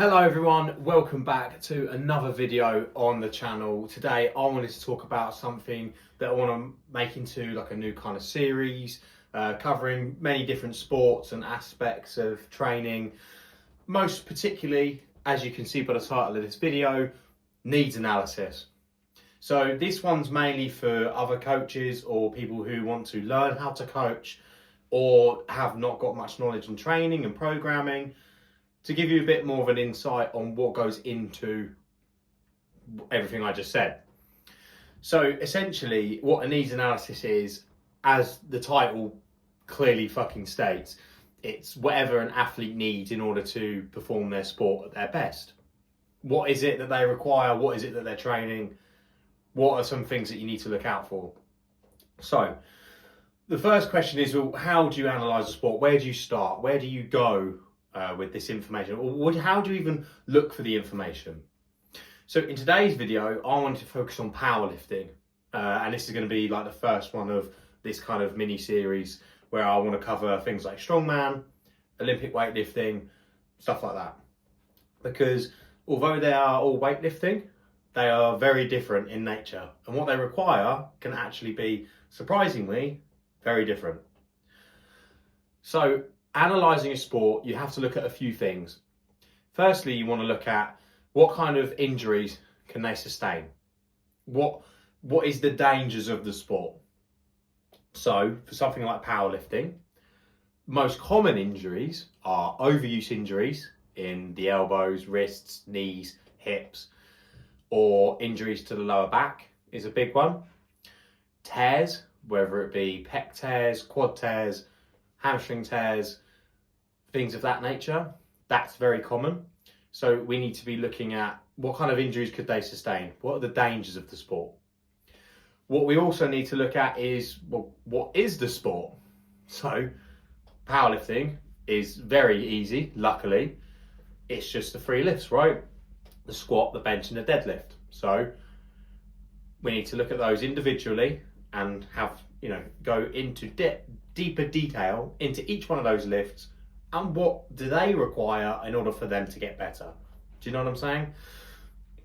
Hello everyone, welcome back to another video on the channel. Today I wanted to talk about something that I want to make into like a new kind of series, covering many different sports and aspects of training. Most particularly, as you can see by the title of this video, needs analysis. So this one's mainly for other coaches or people who want to learn how to coach or have not got much knowledge in training and programming, to give you a bit more of an insight on what goes into everything I just said. So essentially what a needs analysis is, as the title clearly fucking states, it's whatever an athlete needs in order to perform their sport at their best. What is it that they require? What is it that they're training? What are some things that you need to look out for? So the first question is, well, how do you analyse a sport? Where do you start? Where do you go with this information? Or how do you even look for the information? So in today's video, I wanted to focus on powerlifting. And this is going to be like the first one of this kind of mini series where I want to cover things like strongman, Olympic weightlifting, stuff like that. Because although they are all weightlifting, they are very different in nature. And what they require can actually be, surprisingly, very different. So analysing a sport, you have to look at a few things. Firstly, you want to look at what kind of injuries can they sustain? What is the dangers of the sport? So for something like powerlifting, most common injuries are overuse injuries in the elbows, wrists, knees, hips, or injuries to the lower back is a big one. Tears, whether it be pec tears, quad tears, hamstring tears, things of that nature, that's very common. So we need to be looking at what kind of injuries could they sustain? What are the dangers of the sport? What we also need to look at is, well, what is the sport? So powerlifting is very easy, luckily. It's just the three lifts, right? The squat, the bench and the deadlift. So we need to look at those individually and have, go into deeper detail into each one of those lifts and what do they require in order for them to get better. Do you know what I'm saying?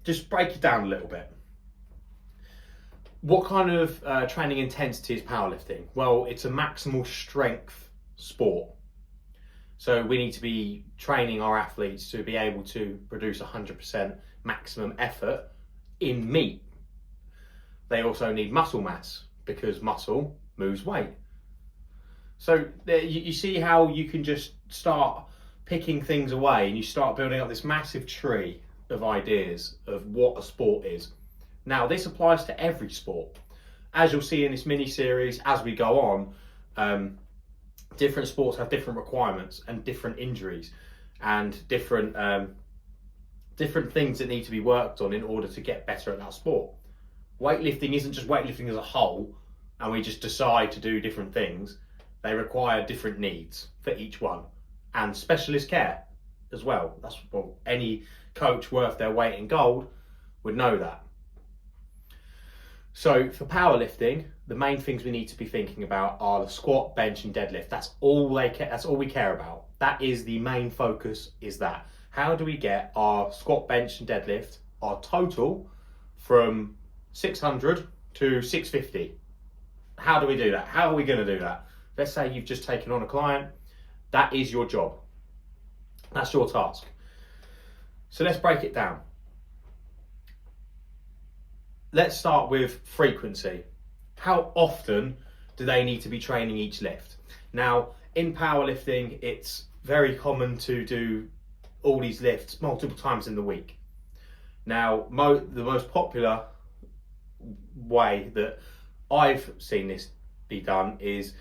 Just break it down a little bit. What kind of training intensity is powerlifting? Well, it's a maximal strength sport. So we need to be training our athletes to be able to produce 100% maximum effort in meet. They also need muscle mass because muscle moves weight. So you see how you can just start picking things away and you start building up this massive tree of ideas of what a sport is. Now this applies to every sport. As you'll see in this mini series, as we go on, different sports have different requirements and different injuries and different things that need to be worked on in order to get better at that sport. Weightlifting isn't just weightlifting as a whole and we just decide to do different things. They require different needs for each one and specialist care as well. That's what any coach worth their weight in gold would know that. So for powerlifting, the main things we need to be thinking about are the squat, bench and deadlift. That's all we care about. That is the main focus, is that. How do we get our squat, bench and deadlift, our total, from 600 to 650? How do we do that? How are we going to do that? Let's say you've just taken on a client. That is your job. That's your task. So let's break it down. Let's start with frequency. How often do they need to be training each lift? Now, in powerlifting, it's very common to do all these lifts multiple times in the week. Now, the most popular way that I've seen this be done is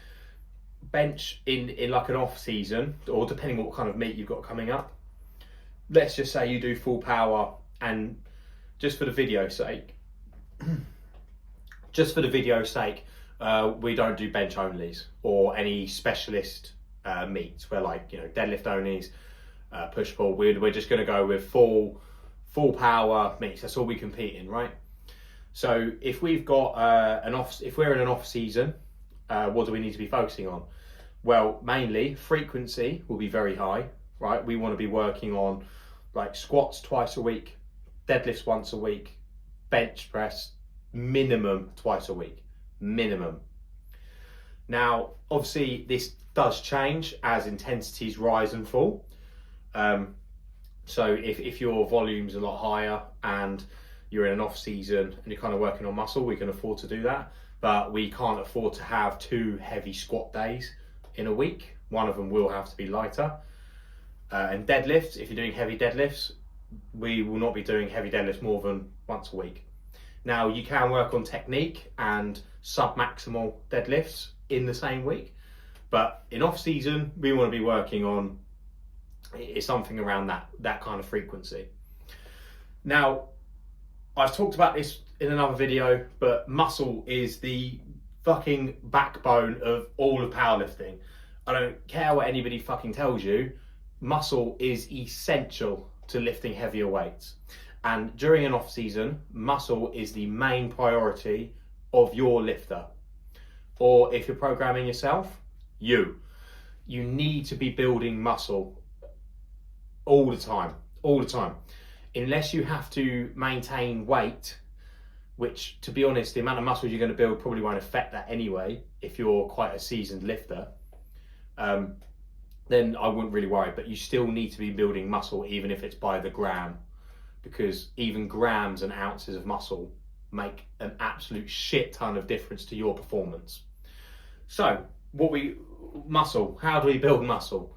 bench in like an off season, or depending what kind of meet you've got coming up. Let's just say you do full power, and just for the video's sake, we don't do bench onlys or any specialist meets where, like, deadlift onlys, push pull. We're just going to go with full power meets. That's all we compete in, right? So if we've got if we're in an off season, what do we need to be focusing on? Well, mainly frequency will be very high, right? We want to be working on like squats twice a week, deadlifts once a week, bench press minimum twice a week, minimum. Now, obviously this does change as intensities rise and fall. So if your volume's a lot higher and you're in an off season and you're kind of working on muscle, we can afford to do that. But we can't afford to have 2 heavy squat days in a week. One of them will have to be lighter. And deadlifts, if you're doing heavy deadlifts, we will not be doing heavy deadlifts more than once a week. Now, you can work on technique and sub-maximal deadlifts in the same week, but in off season, we want to be working on something around that kind of frequency. Now, I've talked about this in another video, but muscle is the fucking backbone of all of powerlifting. I don't care what anybody fucking tells you, muscle is essential to lifting heavier weights. And during an off season, muscle is the main priority of your lifter. Or if you're programming yourself, you need to be building muscle all the time. Unless you have to maintain weight, which, to be honest, the amount of muscle you're going to build probably won't affect that anyway if you're quite a seasoned lifter, then I wouldn't really worry. But you still need to be building muscle, even if it's by the gram, because even grams and ounces of muscle make an absolute shit ton of difference to your performance. So muscle, how do we build muscle?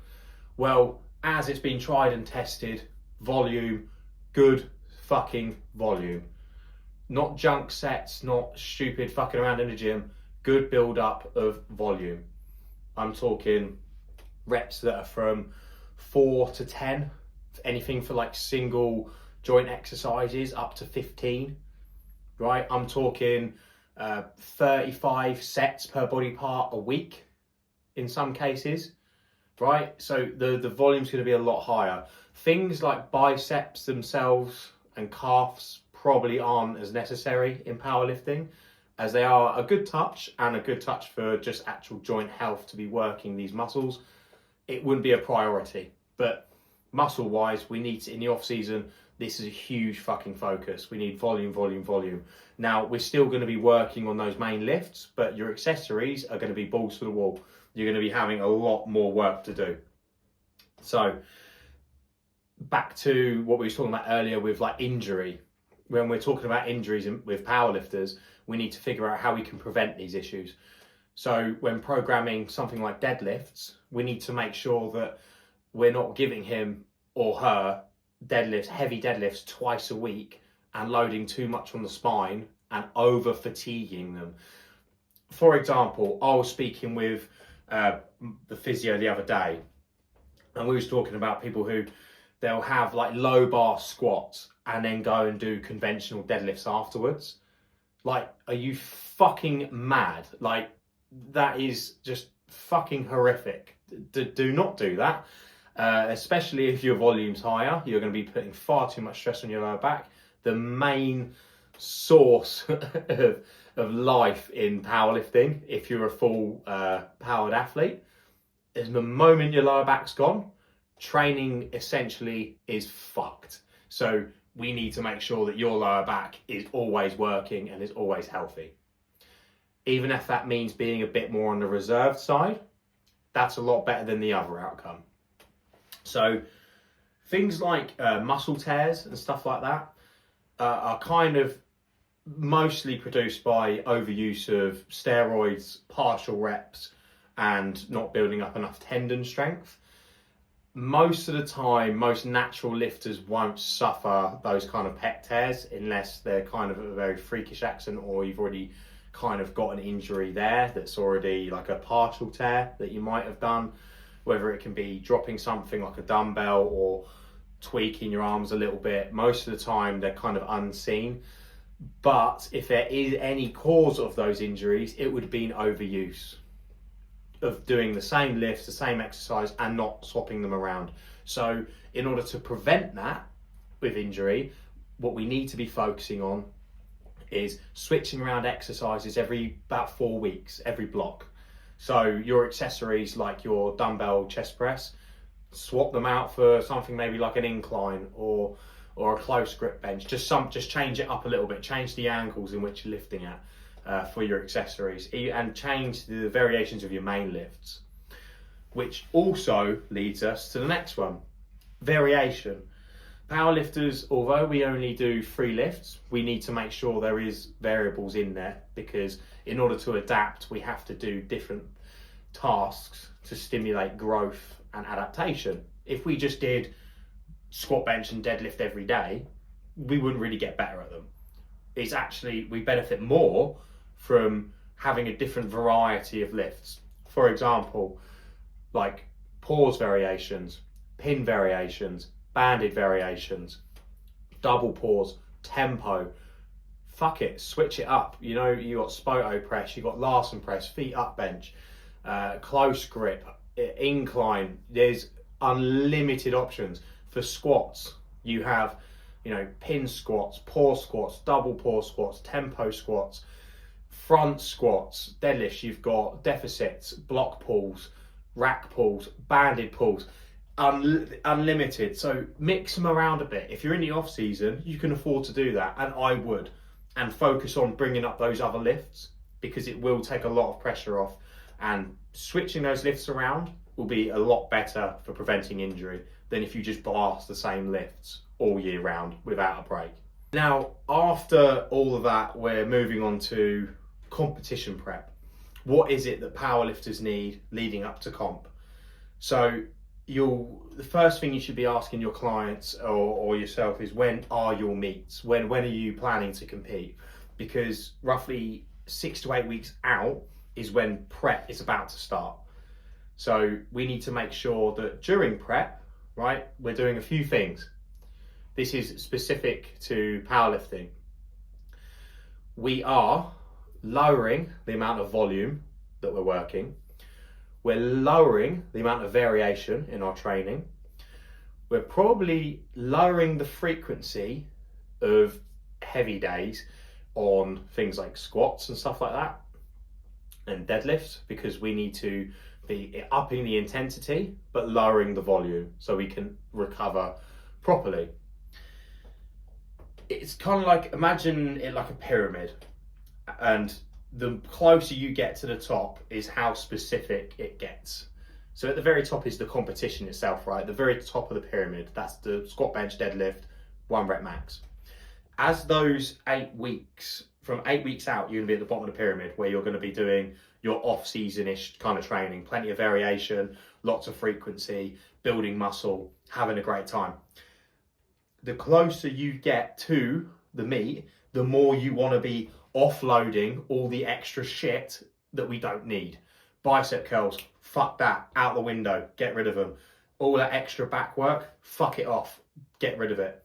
Well, as it's been tried and tested, volume, good fucking volume. Not junk sets, not stupid fucking around in the gym, good build up of volume. I'm talking reps that are from 4 to 10, anything for like single joint exercises up to 15, right? I'm talking 35 sets per body part a week in some cases, right? So the volume's going to be a lot higher. Things like biceps themselves and calves probably aren't as necessary in powerlifting, as they are a good touch and a good touch for just actual joint health to be working these muscles. It wouldn't be a priority, but muscle wise, we need to, in the off season, this is a huge fucking focus. We need volume. Now, we're still going to be working on those main lifts, but your accessories are going to be balls to the wall. You're going to be having a lot more work to do. So back to what we were talking about earlier with like injury. When we're talking about injuries with powerlifters, we need to figure out how we can prevent these issues. So when programming something like deadlifts, we need to make sure that we're not giving him or her heavy deadlifts twice a week and loading too much on the spine and over fatiguing them. For example, I was speaking with the physio the other day, and we was talking about people who they'll have like low bar squats and then go and do conventional deadlifts afterwards. Like, are you fucking mad? Like, that is just fucking horrific. Do not do that. Especially if your volume's higher, you're going to be putting far too much stress on your lower back. The main source of life in powerlifting, if you're a full powered athlete, is the moment your lower back's gone, training essentially is fucked. So we need to make sure that your lower back is always working and is always healthy. Even if that means being a bit more on the reserved side, that's a lot better than the other outcome. So things like muscle tears and stuff like that are kind of mostly produced by overuse of steroids, partial reps, and not building up enough tendon strength. Most of the time, most natural lifters won't suffer those kind of pec tears unless they're kind of a very freakish accident, or you've already kind of got an injury there that's already like a partial tear that you might have done, whether it can be dropping something like a dumbbell or tweaking your arms a little bit. Most of the time they're kind of unseen. But if there is any cause of those injuries, it would be an overuse of doing the same lifts, the same exercise, and not swapping them around. So in order to prevent that with injury, what we need to be focusing on is switching around exercises every about 4 weeks, every block. So your accessories like your dumbbell chest press, Swap them out for something maybe like an incline or a close grip bench. Just change it up a little bit. Change the angles in which you're lifting at for your accessories, and change the variations of your main lifts. Which also leads us to the next one, variation. Powerlifters, although we only do 3 lifts, we need to make sure there is variables in there, because in order to adapt, we have to do different tasks to stimulate growth and adaptation. If we just did squat, bench and deadlift every day, we wouldn't really get better at them. It's actually, we benefit more from having a different variety of lifts. For example, like pause variations, pin variations, banded variations, double pause, tempo. Fuck it, switch it up. You know, you got Spoto press, you got Larsen press, feet up bench, close grip, incline. There's unlimited options. For squats, you have, you know, pin squats, pause squats, double pause squats, tempo squats, front squats, deadlifts. You've got deficits, block pulls, rack pulls, banded pulls, unlimited. So mix them around a bit. If you're in the off season, you can afford to do that, and I would, and focus on bringing up those other lifts, because it will take a lot of pressure off, and switching those lifts around will be a lot better for preventing injury than if you just blast the same lifts all year round without a break. Now, after all of that, we're moving on to competition prep. What is it that powerlifters need leading up to comp? So the first thing you should be asking your clients or yourself is, when are your meets? When are you planning to compete? Because roughly 6 to 8 weeks out is when prep is about to start. So we need to make sure that during prep, right, we're doing a few things. This is specific to powerlifting. We are lowering the amount of volume that we're working. We're lowering the amount of variation in our training. We're probably lowering the frequency of heavy days on things like squats and stuff like that, and deadlifts, because we need to be upping the intensity but lowering the volume so we can recover properly. It's kind of like, imagine it like a pyramid, and the closer you get to the top is how specific it gets. So at the very top is the competition itself, right? The very top of the pyramid, that's the squat, bench, deadlift, 1 rep max. As those 8 weeks, from 8 weeks out, you're gonna be at the bottom of the pyramid, where you're gonna be doing your off-season-ish kind of training, plenty of variation, lots of frequency, building muscle, having a great time. The closer you get to the meet, the more you wanna be offloading all the extra shit that we don't need. Bicep curls, fuck that, out the window, get rid of them. All that extra back work, fuck it off, get rid of it,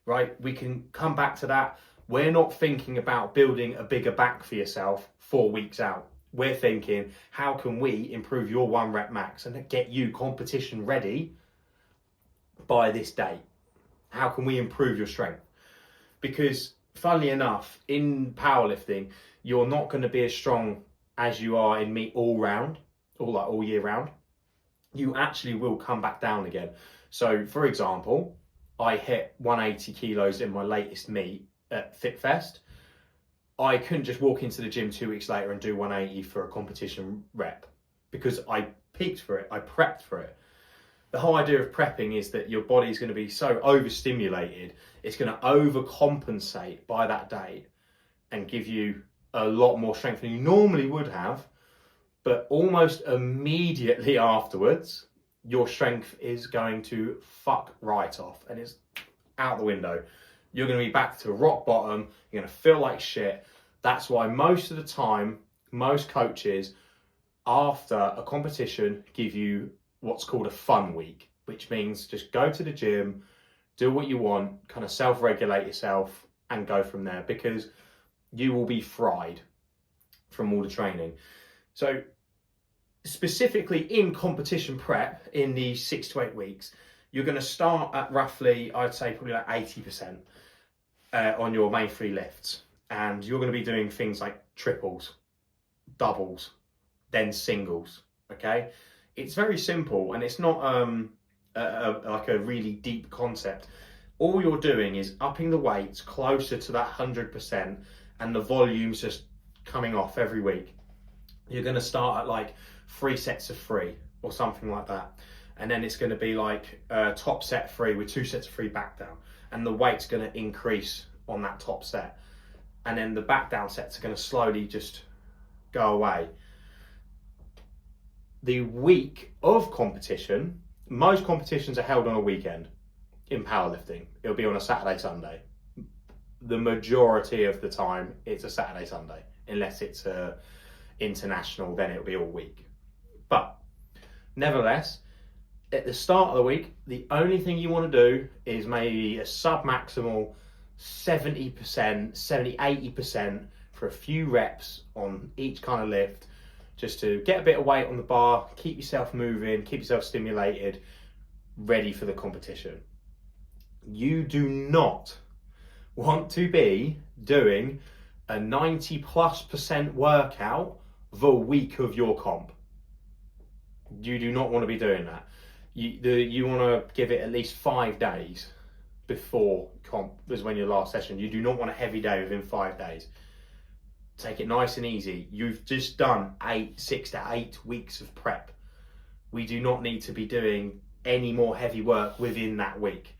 right? We can come back to that. We're not thinking about building a bigger back for yourself 4 weeks out. We're thinking, how can we improve your 1 rep max and get you competition ready by this date? How can we improve your strength? Because funnily enough, in powerlifting, you're not going to be as strong as you are in meet all year round. You actually will come back down again. So for example, I hit 180 kilos in my latest meet at FitFest. I couldn't just walk into the gym 2 weeks later and do 180 for a competition rep, because I peaked for it, I prepped for it. The whole idea of prepping is that your body is going to be so overstimulated, it's going to overcompensate by that date and give you a lot more strength than you normally would have. But almost immediately afterwards, your strength is going to fuck right off and it's out the window. You're going to be back to rock bottom. You're going to feel like shit. That's why most of the time, most coaches after a competition give you what's called a fun week, which means just go to the gym, do what you want, kind of self-regulate yourself and go from there, because you will be fried from all the training. So specifically in competition prep, in these 6 to 8 weeks, you're going to start at roughly, I'd say probably like 80% on your main 3 lifts. And you're going to be doing things like triples, doubles, then singles, okay? It's very simple, and it's not like a really deep concept. All you're doing is upping the weights closer to that 100%, and the volume's just coming off every week. You're going to start at like 3 sets of 3 or something like that, and then it's going to be like top set 3 with 2 sets of 3 back down, and the weight's going to increase on that top set, and then the back down sets are going to slowly just go away. The week of competition, most competitions are held on a weekend. In powerlifting, it'll be on a Saturday, Sunday. The majority of the time, it's a Saturday, Sunday, unless it's international, then it'll be all week. But nevertheless, at the start of the week, the only thing you want to do is maybe a sub-maximal 70%, 70, 80% for a few reps on each kind of lift, just to get a bit of weight on the bar, keep yourself moving, keep yourself stimulated, ready for the competition. You do not want to be doing a 90+% workout the week of your comp. You do not want to be doing that. You want to give it at least 5 days before comp is when your last session. You do not want a heavy day within 5 days. Take it nice and easy. You've just done 6 to 8 weeks of prep. We do not need to be doing any more heavy work within that week.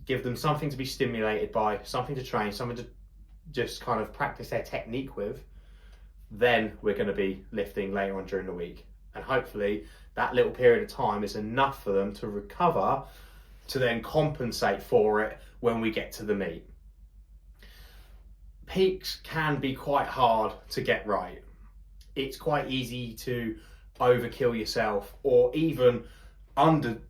Give them something to be stimulated by, something to train, something to just kind of practice their technique with. Then we're going to be lifting later on during the week. And hopefully that little period of time is enough for them to recover to then compensate for it when we get to the meet. Peaks can be quite hard to get right. It's quite easy to overkill yourself, or even underdo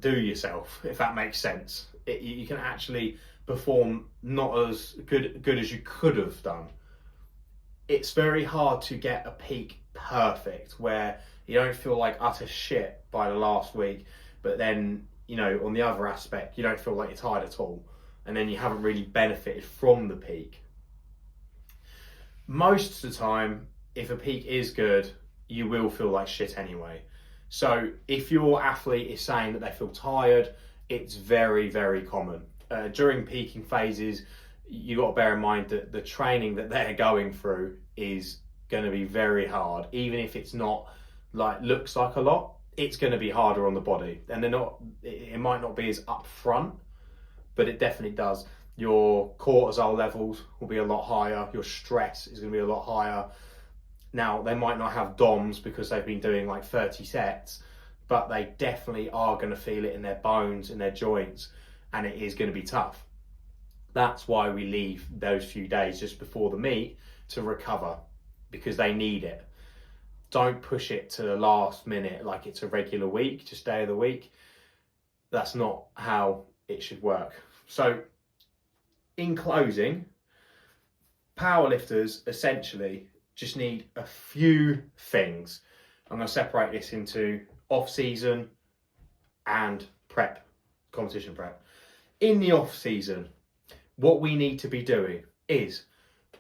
yourself, if that makes sense. You can actually perform not as good as you could have done. It's very hard to get a peak perfect where you don't feel like utter shit by the last week, but then, you know, on the other aspect, you don't feel like you're tired at all, and then you haven't really benefited from the peak. Most of the time, if a peak is good, you will feel like shit anyway. So if your athlete is saying that they feel tired, it's very, very common. During peaking phases, you got to bear in mind that the training that they're going through is going to be very hard. Even if it's not like looks like a lot, it's going to be harder on the body. And it might not be as upfront, but it definitely does. Your cortisol levels will be a lot higher. Your stress is going to be a lot higher. Now, they might not have DOMs because they've been doing like 30 sets, but they definitely are going to feel it in their bones, in their joints, and it is going to be tough. That's why we leave those few days just before the meet to recover, because they need it. Don't push it to the last minute like it's a regular week, just day of the week. That's not how it should work. So, in closing, powerlifters essentially just need a few things. I'm going to separate this into off-season and prep, competition prep. In the off-season, what we need to be doing is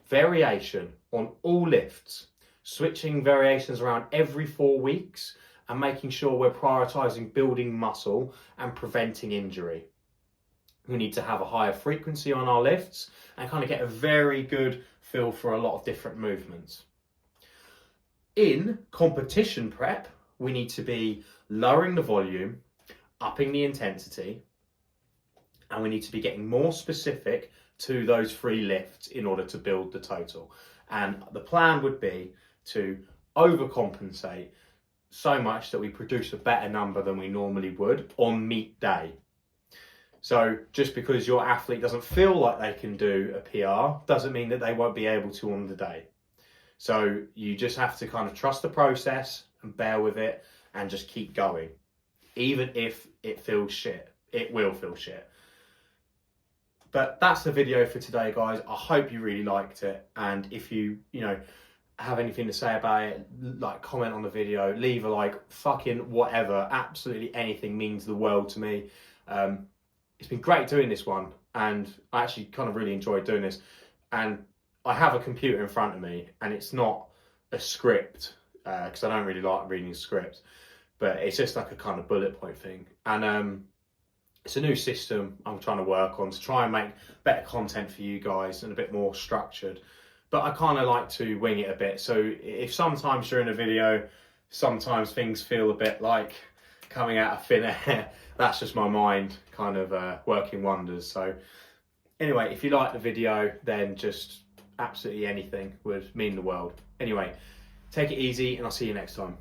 variation on all lifts, switching variations around every 4 weeks, and making sure we're prioritizing building muscle and preventing injury. We need to have a higher frequency on our lifts and kind of get a very good feel for a lot of different movements. In competition prep, we need to be lowering the volume, upping the intensity, and we need to be getting more specific to those 3 lifts in order to build the total. And the plan would be to overcompensate so much that we produce a better number than we normally would on meet day. So just because your athlete doesn't feel like they can do a PR doesn't mean that they won't be able to on the day. So you just have to kind of trust the process and bear with it and just keep going. Even if it feels shit, it will feel shit. But that's the video for today, guys. I hope you really liked it. And if you have anything to say about it, like, comment on the video, leave a like, fucking whatever. Absolutely anything means the world to me. It's been great doing this one, and I actually kind of really enjoyed doing this. And I have a computer in front of me, and it's not a script, because I don't really like reading scripts. but it's just like a kind of bullet point thing. And it's a new system I'm trying to work on to try and make better content for you guys and a bit more structured. But I kind of like to wing it a bit. So if sometimes during a video, sometimes things feel a bit like coming out of thin air, that's just my mind kind of working wonders. So anyway, if you like the video, then just absolutely anything would mean the world. Anyway, take it easy and I'll see you next time.